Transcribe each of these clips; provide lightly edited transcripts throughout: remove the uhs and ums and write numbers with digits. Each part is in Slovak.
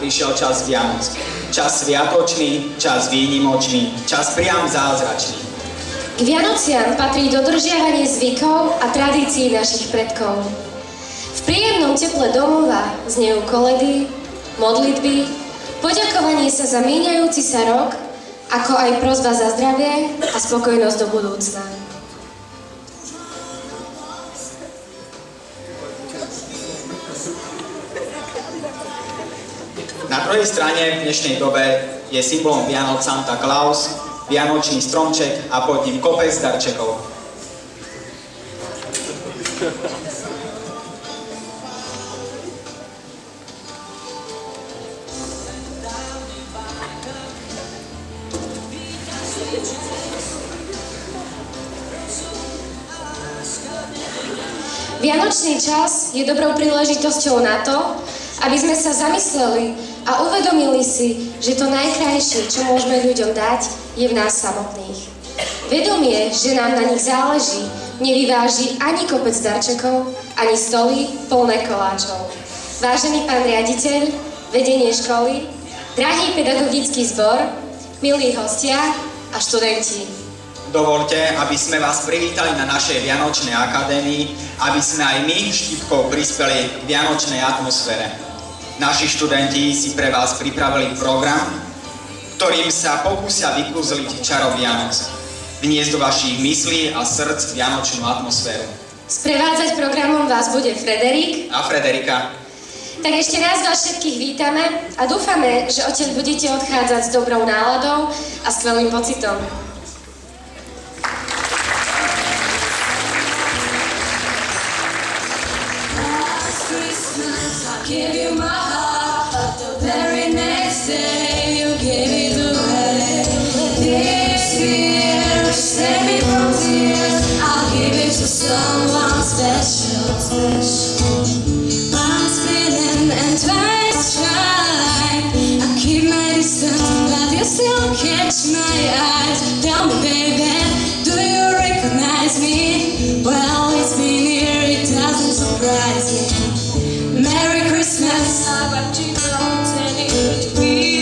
Prišiel čas Vianoc. Čas sviatočný, čas výnimočný, čas priam zázračný. K Vianociam patrí dodržiavanie zvykov a tradícií našich predkov. V príjemnom teple domova znejú koledy, modlitby, poďakovanie sa za míňajúci sa rok, ako aj prosba za zdravie a spokojnosť do budúcna. Na druhej strane v dnešnej dobe je symbolom Vianoc Santa Claus, vianočný stromček a pod ním kopec darčekov. Vianočný čas je dobrou príležitosťou na to, aby sme sa zamysleli a uvedomili si, že to najkrajšie, čo môžeme ľuďom dať, je v nás samotných. Vedomie, že nám na nich záleží, nevyváži ani kopec darčekov, ani stoly plné koláčov. Vážený pán riaditeľ, vedenie školy, drahý pedagogický zbor, milí hostia a študenti. Dovoľte, aby sme vás privítali na našej Vianočnej akadémii, aby sme aj my štipkou prispeli k vianočnej atmosfére. Naši študenti si pre vás pripravili program, ktorým sa pokúsia vykúzliť čaro Vianoc, vniesť do vašich myslí a srdc vianočnú atmosféru. Sprevádzať programom vás bude Frederik a Frederika. Tak ešte raz vás všetkých vítame a dúfame, že odtiaľ budete odchádzať s dobrou náladou a skvelým pocitom. Give you my heart, but the very next day you gave it away. This year, save me from tears, I'll give it to someone special. I'm spinning and twice try. I keep my distance, but you still catch my eyes. Tell me, baby, do you recognize me? Well, it's been here, it doesn't surprise me. Merry Christmas, I want you to be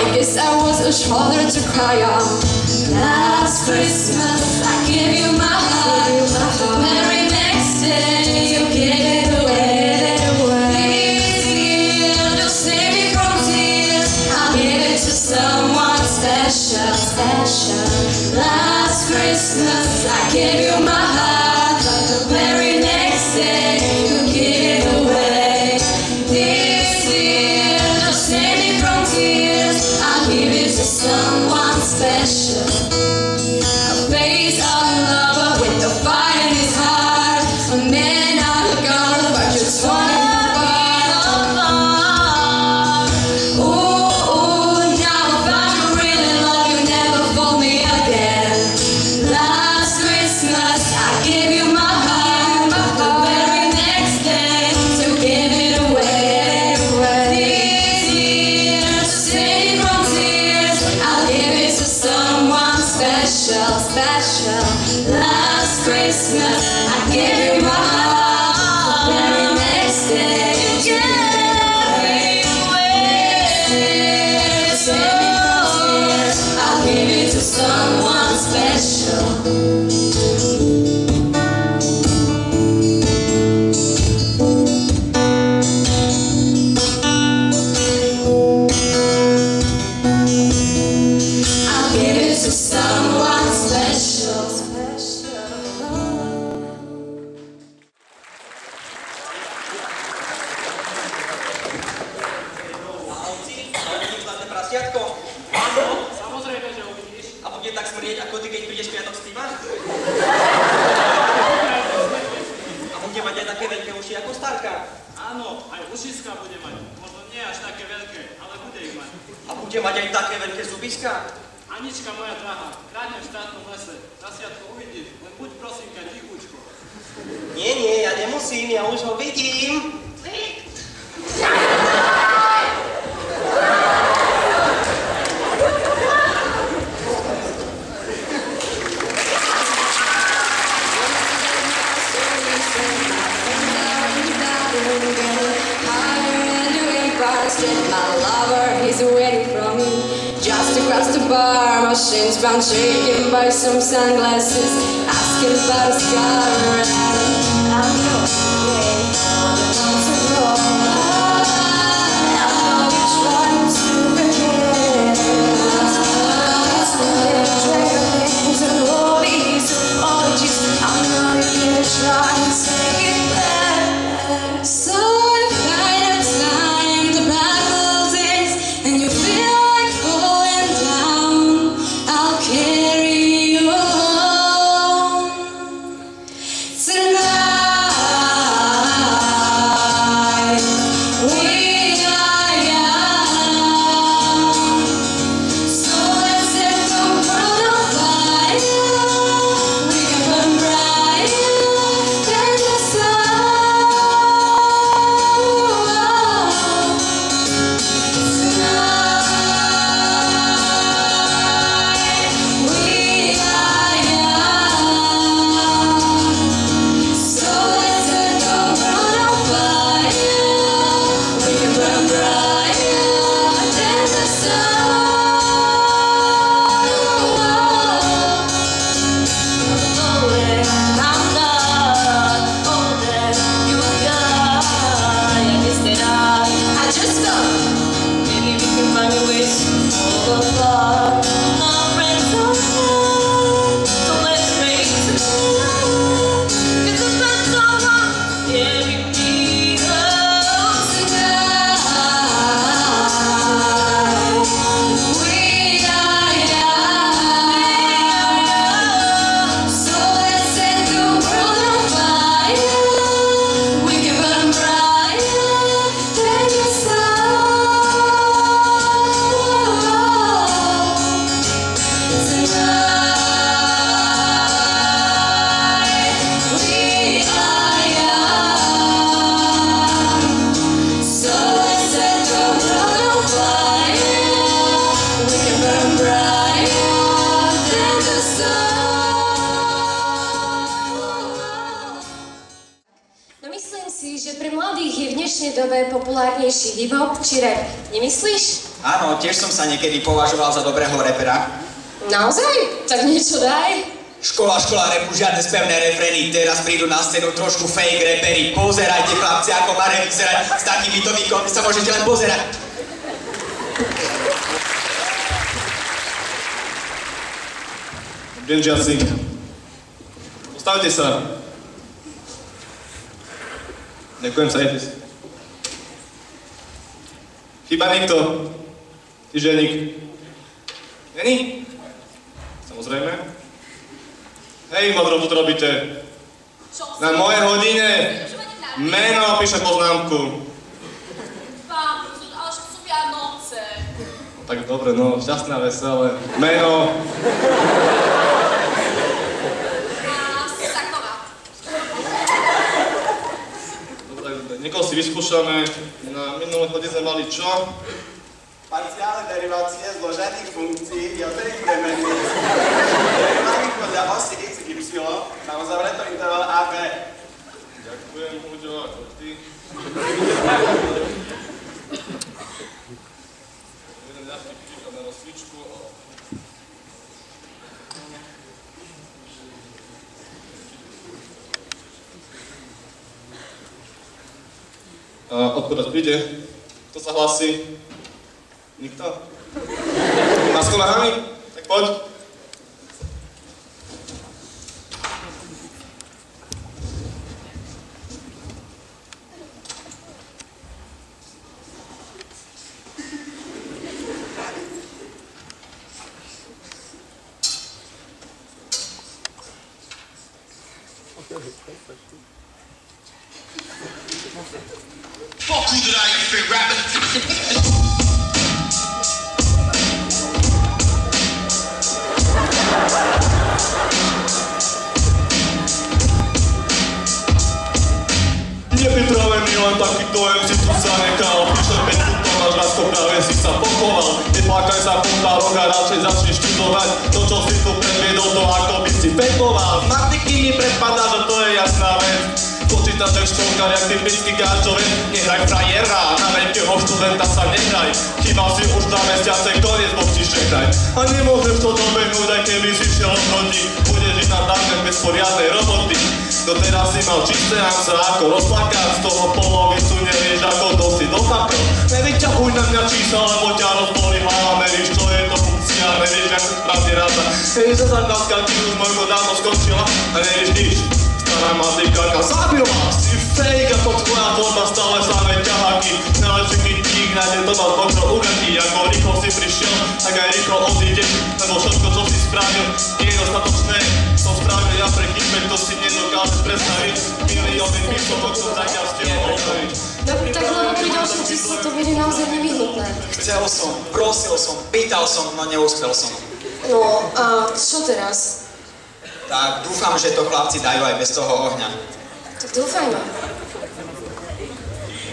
I guess I was a shoulder to cry on. Last Christmas I gave you my heart, the very next day you gave it away. This year to save me from tears, I'll give it to someone special, special. Last Christmas I gave you my heart, but the very next day you gave it away. This year to save me from tears, I'll give it to someone special. A face of a lover with the fire in his heart, a man out of girl, but just wanted to fight. Ooh, now if I could really love you, never fool me again. Last Christmas I gave you my heart, but the very next day you gave it away. This year to save me from tears, I'll give it to someone special, special. Last Christmas I gave you my heart, the very next day you gave it away. To save me from tears, I'll give it to someone special. I'll give it to someone special, special. Ahojci, uvidím zlaté prasiatko. Áno, samozrejme, že uvidíš. A bude tak smrieť, ako ty, keď prídeš piatok spívať? A bude mať aj také veľké uši ako Starka. Áno, aj ušiska bude mať. Možno nie až také veľké, ale bude ich mať. A bude mať aj také veľké zubiska. Anička moja drahá, kráľne v štátnom lese. Prasiatko uvidíš, len buď prosím ťa tichučko. Nie, ja nemusím, ja už ho vidím. My lover, he's waiting for me just across the bar. My shin's bound, shaken by some sunglasses, asking about his car. I'm not ready to go. I know you're trying to forget. To all these apologies, I know you're trying to say it back. So if I have time to battle this, and you feel like falling down, I'll carry you home tonight. We are young, so let's set the world on fire. We can burn brighter than si, že pre mladých je v dnešnej dobe populárnejší hip-hop či rap? Nemyslíš? Áno, tiež som sa niekedy považoval za dobrého repera. Naozaj? Tak niečo daj. Škola repu, žiadne spevné refrény, teraz prídu na scénu trošku fake reperi. Pozerajte chlapci, ako má rap vyzerať, s takýmito výkonmi sa môžete len pozerať. Deň žiaci. Postavte sa. Ďakujem sa, jedte si. Chýba niekto? Ty ženík. Není? Samozrejme. Hej, modro, čo to robíte? Na mojej hodine meno a píše poznámku. Pán, ale však sú Vianoce. No tak dobre, no, šťastné a veselé. Meno. Niekoho si vyskúšame. Na minulé hodine sme mali čo? Parciálne derivácie zložených funkcií viacerých premenných derivovaných podľa osy x, y na uzavretom intervale AB. Ďakujem, Uďo, ako ty. Jeden ďalší príklad na rozcvičku. Odkud príde? Kto sa hlasí? Nikto? Nás konáhami? Tak poď. Fuck who did I your favorite rapper? Nepripravený len taký dojem si tu zanechal. Píšem peťku, to máš raz, to práve si sa pochoval. Neflákaj sa pár rok a radšej začni študovať. To, čo si tu predviedol, to ako by si fejkoval. Matiky mi prepadá, že to je jasná vec. Počítaš jak šťolkar, jak typický gáčovec. Nehraj frajera, na veľkého študenta sa nehraj. Chýbal si už na mesiace, koniec bol si šekraj. A nemôžeš to dobehnúť, aj keby si šiel proti. Budeš žiť na darme bez poriadnej roboty. Doteraz si mal čisté hamsa ako rozplakať. Z toho polovicu nevieš ako dosi dopakal. Nevyťahuj na mňa čísla, lebo ťa rozbolí hlava. Nevíš, čo je to funkcia, nevieš, jak sa správne ráta. Nevíš, že zákazka ti už možno dávno skončila a nevíš nič. Stará matikárka zabila, si fake a to tvoja tvorba stále samé ťaháky. Najlepší kytík nájde doma z bočov ugatí. Ako rýchlo si prišiel, tak aj rýchlo odídeš. Lebo všetko, čo si spravil, nie je dostatočné. Som spravil ja pre kypek, to si nedokážeš predstaviť. Milióny písomok som zatiaľ stihol opraviť. No tak lebo pri ďalšom čísle to bude naozaj nevyhnutné. Chcel som, prosil som, pýtal som, no neúspel som. No a čo teraz? Tak dúfam, že to chlapci dajú aj bez toho ohňa. Tak dúfajme.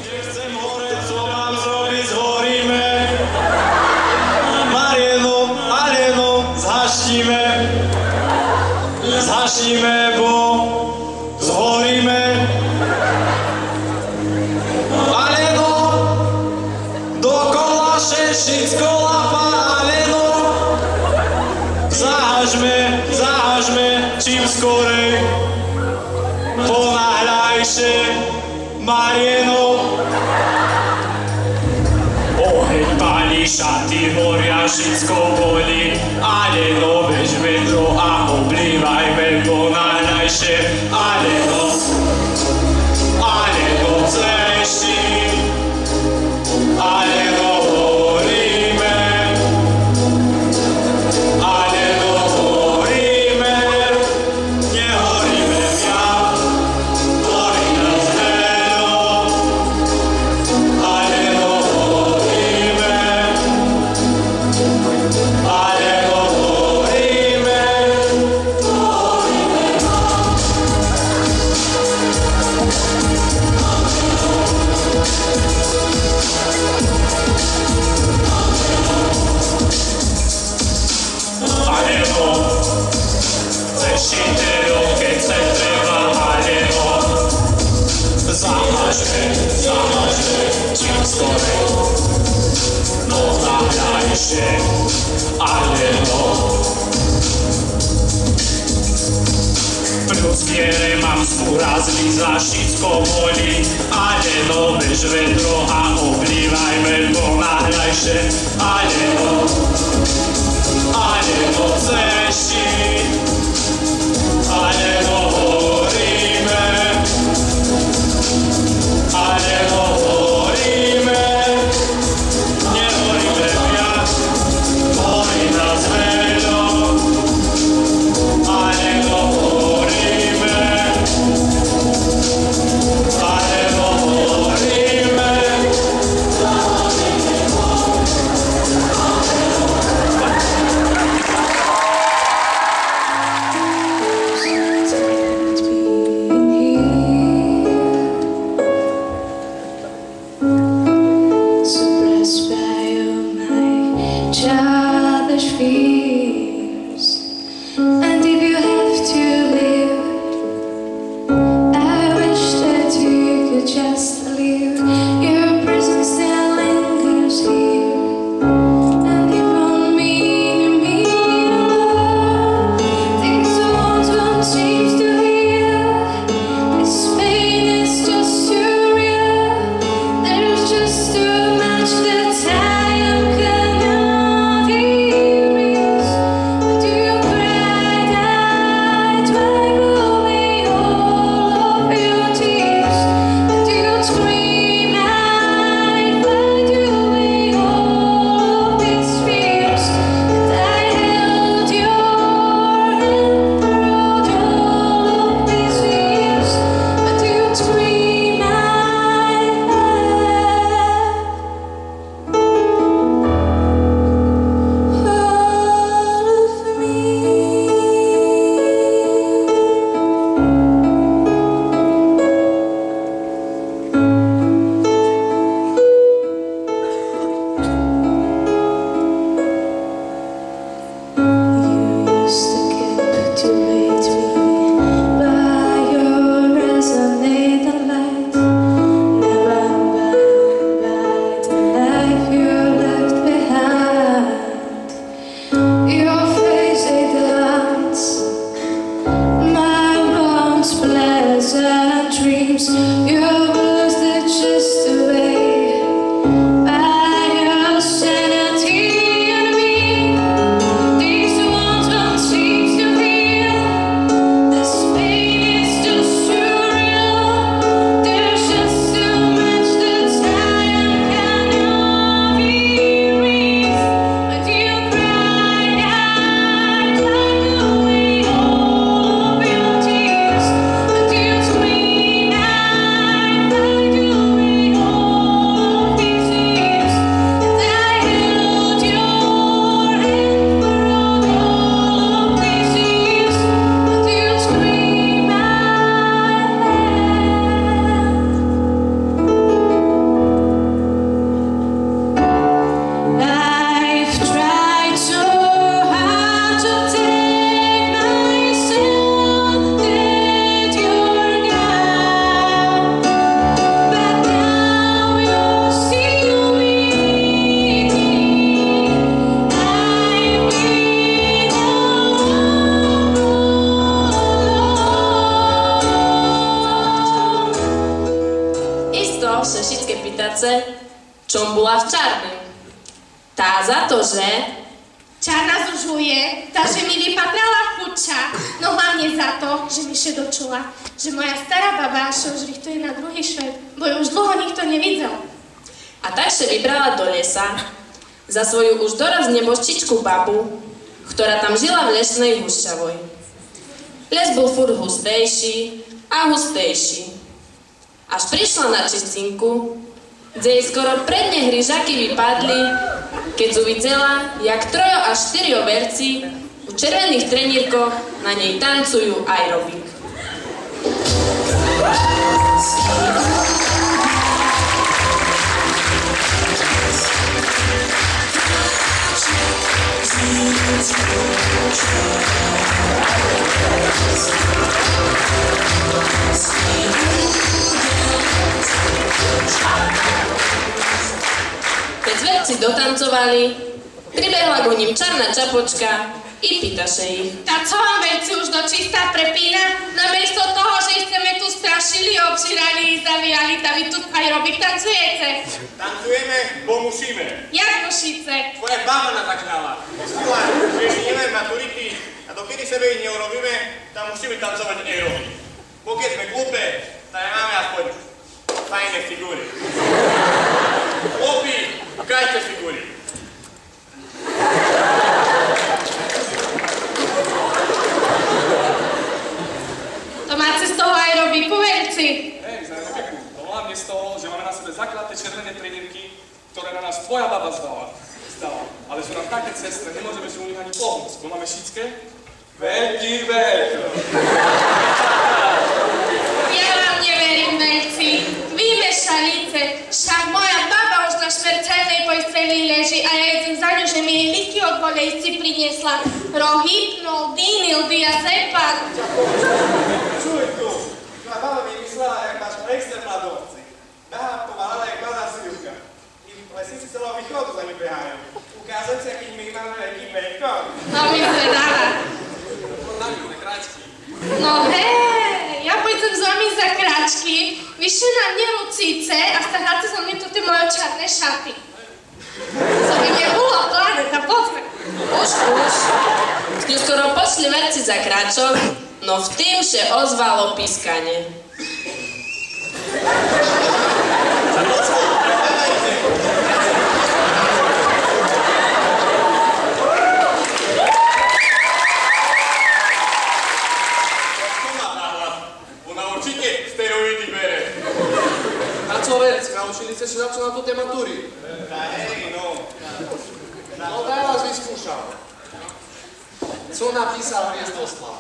Nechcem hore, co mám zrobiť, zhoríme. Marieno, zhaštíme, bo zhoríme. Marieno, dokola všetko lapáleno. Zahažme, čím skorej. Ponáhľajšie, Marieno. Oheň palí, šaty horia, všetko bolí. Ale no, veď vedro a oblívajme, ponáhľajšie. Ale no, celejší. Ale no, horíme. Ale no, horíme. Nehoríme mňa. Horí nás heno. Ale no, horíme. Ale no, horíme. Horíme. najkrajšie anielo. Ľudskiere mám spúrazný zášitko voli, anielo, bež vedro a oblívajme ponáhľajšie. Anielo, anielo ceši, anielo horíme, anielo horíme, nehoríme viac, horí nás veľo, anielo horíme, anielo horíme. Čom bola v čarnej? Tá za to, že... Čarna zužuje, tá, že mi vypatrala chuča, no hlavne za to, že mi še dočula, že moja stará baba še už richtuje na druhý švet, bo ju už dlho nikto nevidel. A tak še vybrala do lesa za svoju už doraz nebožčičku babu, ktorá tam žila v lesnej húšťavoj. Les bol furt hustejší a hustejší. Až prišla na čistinku, kde jej skoro predne hryžaky vypadli, keď uvidela, jak 3 až 4 verci v červených trenírkoch na nej tancujú aerobik. Keď zverci dotancovali, Pribehla k ním čarná čapočka i pýtaše ich. A co vám veci už do čista prepína? Namiesto toho, že chceme tu strašili, obžírali, zavíjali, tak vy tu aj robiť tancujete. Tancujeme, bo musíme. Jak musíte? Tvoja baba nás tak dala. Sila, že žijeme maturity a dokedy sebe ich neurobíme, tam musíme tancovať aerobik. Bo keď sme glúpe, tak máme aspoň fajné figúry. Chlopí, ukážte figúry. To máte z toho aerobiku, verci? Hej, z aerobiku. To hlavne z toho, že máme na sebe zakladné červené trenírky, ktoré na nás tvoja baba zdala. Ale sú nám také cestné, nemôžeme si u nich ani pomôcť, bo máme šické. Veľký veľko. Ja vám neverím, verci. Vy mešalice, však moja baba už na šmerteľnej pojstreli leží a ja idem za ňu, že mi jej liky od bolesti priniesla. Rohypnol, dýnil, diazepam. Čuj tu, tvoja baba mi myslela, jak máš extrém mladovci. Behám pomáhala, jak mladá Silka. I lesníci celého východu za mi behajú. Ukázať si, aký my máme veľký veľkon. No mi zvedáva. No hej, ja pôjdem s vami za kráčky, vyšli na mne rucice a staráte za mne tu tie moje čarné šaty. Co by mne bolo, planeta, poďme. Už. Skoro pošli verci za kráčok, no v tým še ozvalo pískanie. Naučili ste sa na tú matúry. Hej, no. No daj vás vyskúšam. Co napísal Hviezdoslav?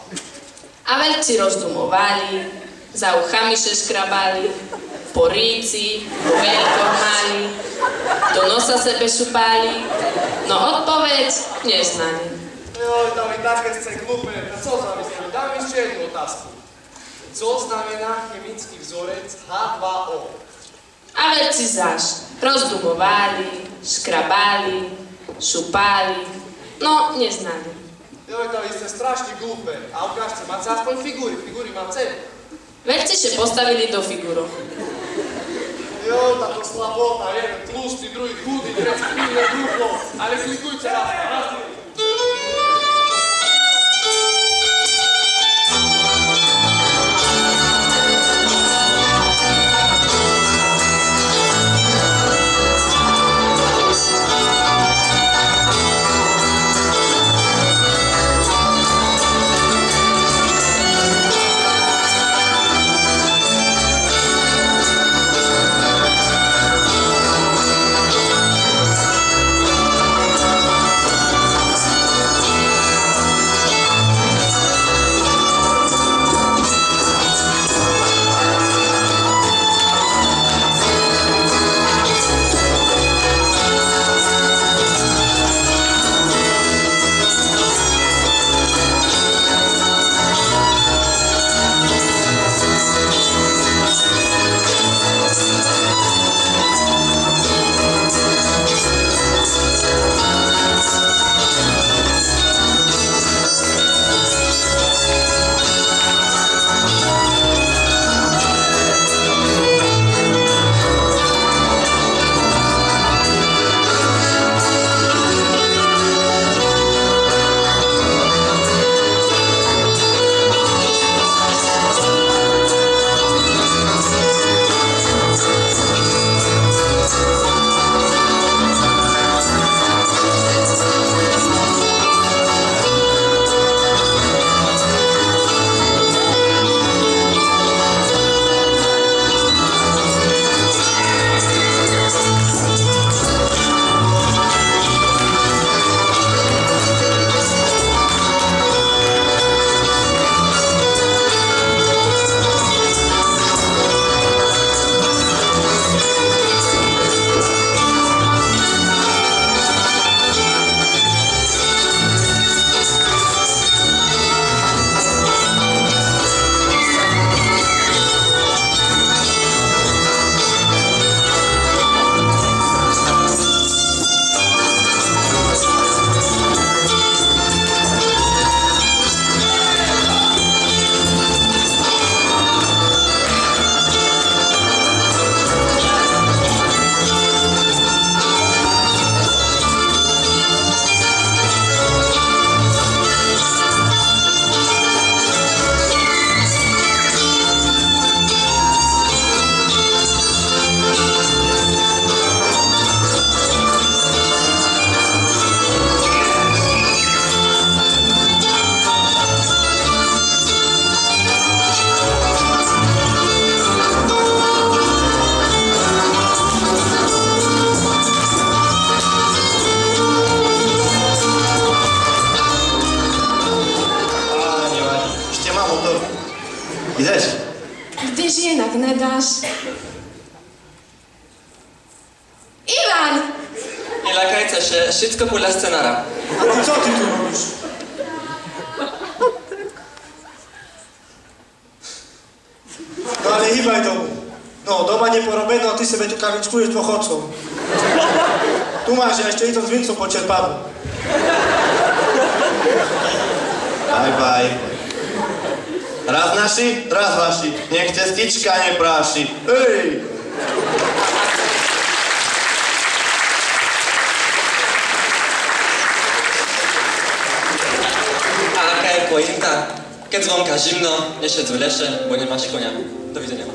A veľci rozdumovali, za uchami še škrabali, po ríci, po veľkom mali, do nosa sebe šupali, no odpoveď neznali. Joj, to mi také ste glúpe, a co zamysleli? Dám ešte jednu otázku. Co znamená chemický vzorec H2O? A veľci zaš rozdumovali, škrabali, šupali, no neznali. Joj, to vy ste strašne glúpe. A ukážte, máte aspoň figúry. Figúry máte? Veľci še postavili do figúrov. Joj, táto slabota, jeden tlustý, druhý chudý, tretí chudý, druhý, ale klikujte raz. Kdež inak nedáš? Ivan! Neľakaj sa, že všetko podľa scenára. A ty čo ty tu robíš? No ale hýbaj domu. No, doma neporobeno, a ty sebe tu kavičkuješ dôchodcov. Tu máš ešte i to s vincom počerpanú. Bye. Raz naši, raz vaši. Nech cestička nepráši. Ej! A aká je pointa? Keď zvonka žimno, nešec v leše, bo nemáš konia. Dovidenia.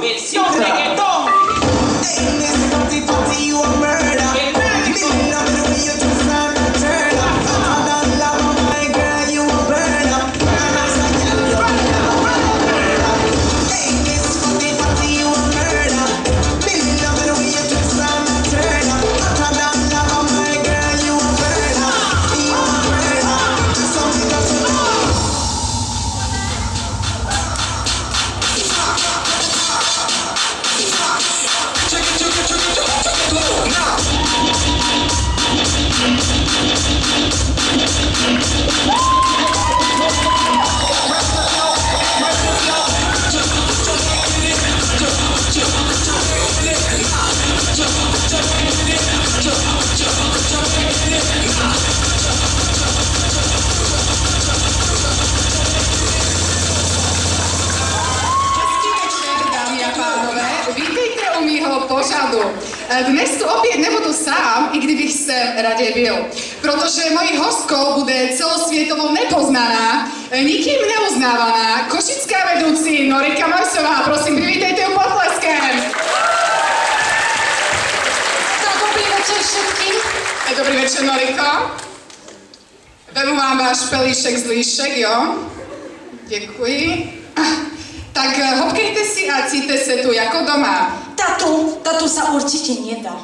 Versión reggaetón. dnešního pořadu. Dnes tu opět nebudu sám, i kdybych se raději byl, protože mojí hostkou bude celosvětovou nepoznaná, nikým neuznávaná košická vedoucí Norika Mojsová. Prosím, privítejte ju potleskem. Dobrý večer všetkým. Dobrý večer, Noriko. Vemu vám váš pelíšek z líšek, jo? Děkuji. Tak hopkejte si a cíte se tu jako doma. Tatu sa určite nedá.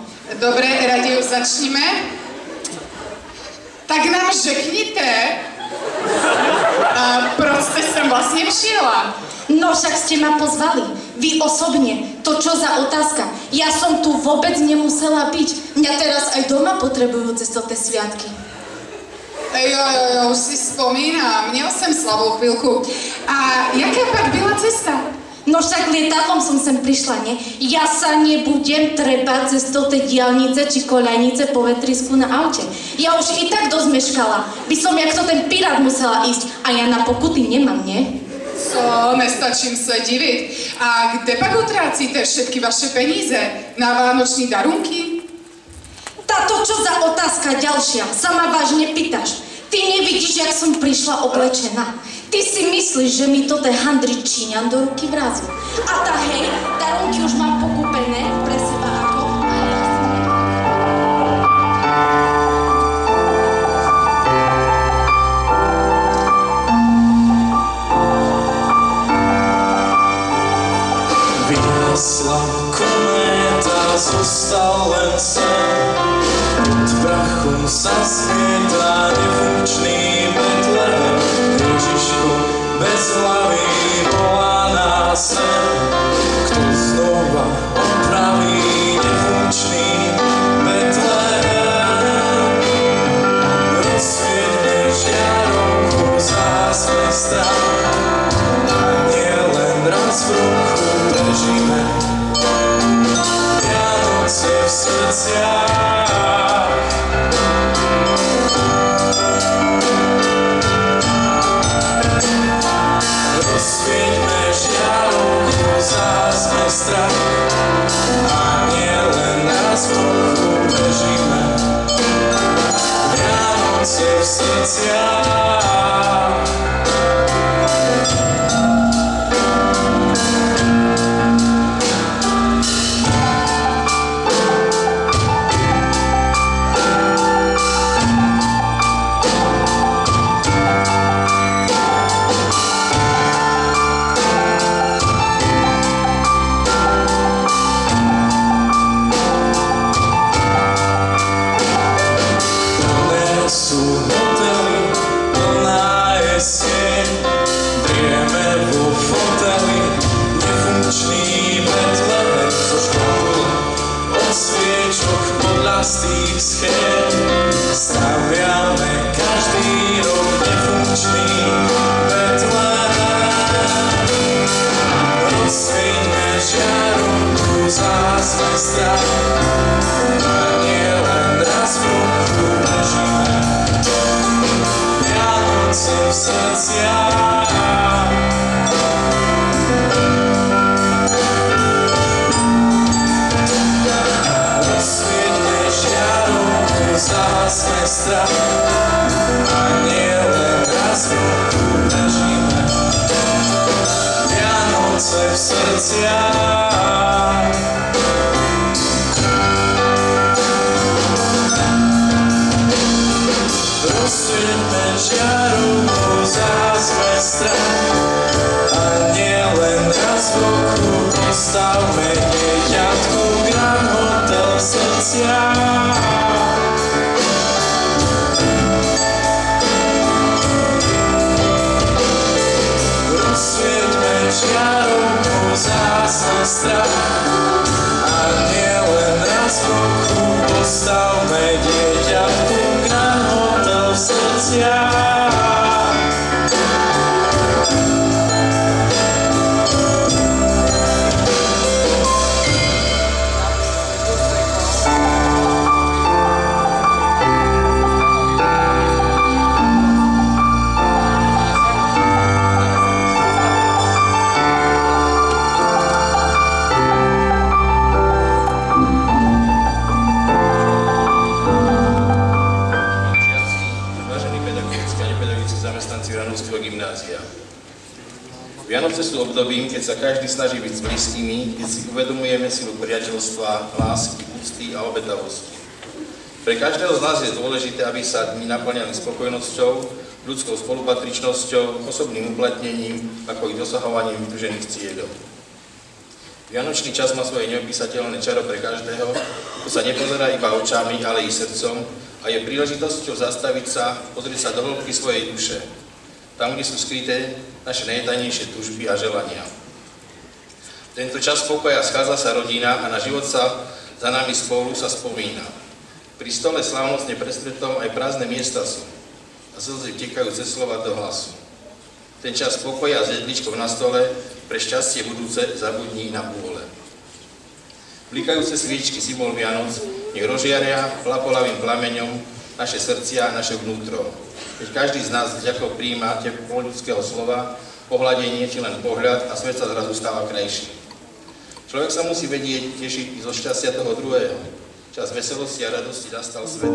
Dobre, raději začneme. Tak nám řekněte, proč jste sem vlastně přijela? No však ste ma pozvali. Vy osobne. To čo za otázka? Ja som tu vôbec nemusela byť. Mňa teraz aj doma potrebujú cez to tie sviatky. Jo, už si vzpomínám. Měl jsem slabou chvíľku. A jaká pak byla cesta? No však lietadlom som sem prišla, nie? Ja sa nebudem trebať cez to tie diaľnice či koľajnice po vetrisku na aute. Ja už i tak dosť meškala. By som jak to ten pirát musela ísť. A ja na pokuty nemám, nie? Co, nestačím se divit. A kde pak utrácíte všetky vaše peníze? Na vánoční darunky? Táto čo za otázka ďalšia? Sama vážne pýtaš. Ty nevidíš, jak som prišla oblečená. Ty si myslíš, že mi to ten handry Číňan do ruky vrazil. A tá hej, darunky už mám pokúpené pre seba ako... Vyniesla kométa, zostal len sen. Pod prachom sa smieta nefunkčný Betlehem. Ježiško bez hlavy volá nás sem. Kto znova opraví nefunkčný Betlehem? Rozsvieťme žiarovku zásme strach. A nie len raz v roku prežíme Vianoce v srdciach. Rozsvieťme žiarovku zásme strach. A nie len raz v roku prežíme Vianoce v srdciach. Z tých schém staviame každý rok nefunkčný Betlehem. Rozsvieťme žiarovku zásme strach. A nie len raz v roku prežíme Vianoce v srdciach. Zásme strach. A nie len raz v roku prežíme Vianoce v srdciach. Rozsvieťme žiarovku zásme strach. A nie len raz v roku postavme dieťatku Grand Hotel v srdciach. Žiarovku zásme strach. A nie len raz v roku postavme dieťatku Grand Hotel v srdciach. Vianoce sú obdobím, keď sa každý snaží byť s blízkymi, keď si uvedomujeme silu priateľstva, lásky, úcty a obetavosti. Pre každého z nás je dôležité, aby sa dni naplňali spokojnosťou, ľudskou spolupatričnosťou, osobným uplatnením, ako i dosahovaním vytúžených cieľov. Vianočný čas má svoje neopísateľné čaro pre každého, kto sa nepozerá iba očami, ale i srdcom a je príležitosťou zastaviť sa, pozrieť sa do hĺbky svojej duše, tam, kde sú skryté naše najtajnejšie túžby a želania. V tento čas pokoja schádza sa rodina a na život sa za nami spolu sa spomína. Pri stole slávnostne prestretom aj prázdne miesta sú a slzy vtekajú cez slova do hlasu. Ten čas pokoja s jedličkou na stole pre šťastie budúce zabudní na pôle. Blikajúce sviečky symbol Vianoc nech rozžiaria plapolavým plameňom naše srdcia a naše vnútro. Keď každý z nás vďakou prijíma teplo ľudského slova, pohľadenie či len pohľad a svet sa zrazu stáva krajší. Človek sa musí vedieť tešiť i zo šťastia toho druhého. Čas veselosti a radosti nastal svet.